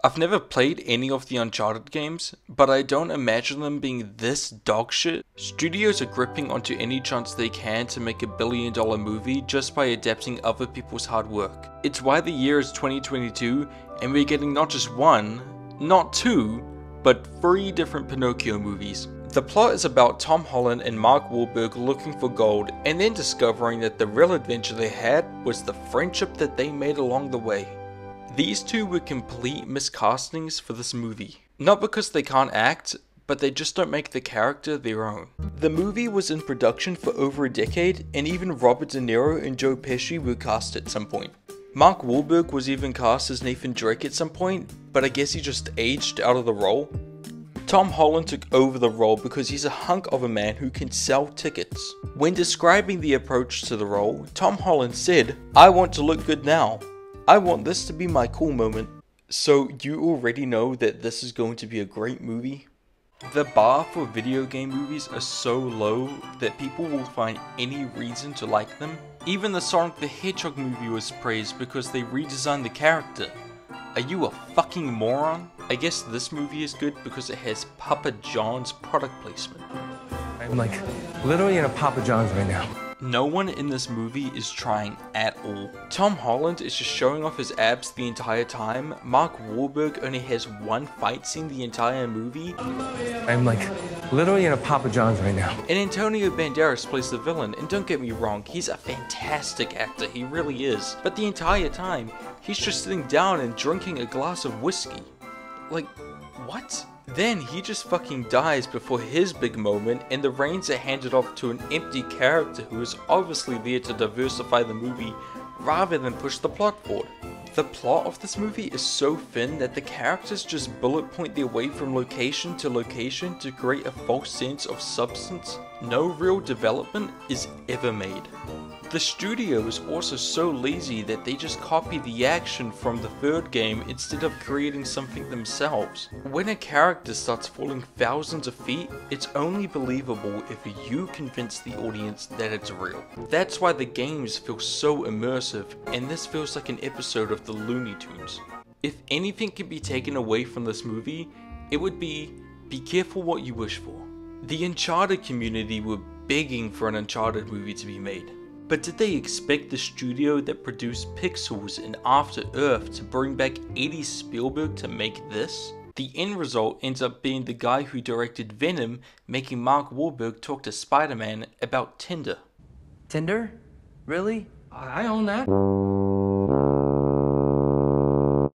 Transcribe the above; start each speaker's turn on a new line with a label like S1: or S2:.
S1: I've never played any of the Uncharted games, but I don't imagine them being this dogshit. Studios are gripping onto any chance they can to make $1 billion movie just by adapting other people's hard work. It's why the year is 2022 and we're getting not just one, not two, but 3 different Pinocchio movies. The plot is about Tom Holland and Mark Wahlberg looking for gold and then discovering that the real adventure they had was the friendship that they made along the way. These two were complete miscastings for this movie. Not because they can't act, but they just don't make the character their own. The movie was in production for over a decade, and even Robert De Niro and Joe Pesci were cast at some point. Mark Wahlberg was even cast as Nathan Drake at some point, but I guess he just aged out of the role. Tom Holland took over the role because he's a hunk of a man who can sell tickets. When describing the approach to the role, Tom Holland said, "I want to look good now. I want this to be my cool moment." So you already know that this is going to be a great movie. The bar for video game movies are so low that people will find any reason to like them. Even the Sonic the Hedgehog movie was praised because they redesigned the character. Are you a fucking moron? I guess this movie is good because it has Papa John's product placement.
S2: I'm like literally in a Papa John's right now.
S1: No one in this movie is trying at all. Tom Holland is just showing off his abs the entire time. Mark Wahlberg only has one fight scene the entire movie.
S2: I'm like literally in a Papa John's right now.
S1: And Antonio Banderas plays the villain, and don't get me wrong, he's a fantastic actor, he really is. But the entire time, he's just sitting down and drinking a glass of whiskey. Like, what? Then he just fucking dies before his big moment, and the reins are handed off to an empty character who is obviously there to diversify the movie rather than push the plot forward. The plot of this movie is so thin that the characters just bullet point their way from location to location to create a false sense of substance. No real development is ever made. The studio is also so lazy that they just copy the action from the third game instead of creating something themselves. When a character starts falling thousands of feet, it's only believable if you convince the audience that it's real. That's why the games feel so immersive, and this feels like an episode of the Looney Tunes. If anything can be taken away from this movie, it would be careful what you wish for. The Uncharted community were begging for an Uncharted movie to be made. But did they expect the studio that produced Pixels and After Earth to bring back 80s Spielberg to make this? The end result ends up being the guy who directed Venom making Mark Wahlberg talk to Spider-Man about Tinder.
S2: Tinder? Really? I own that.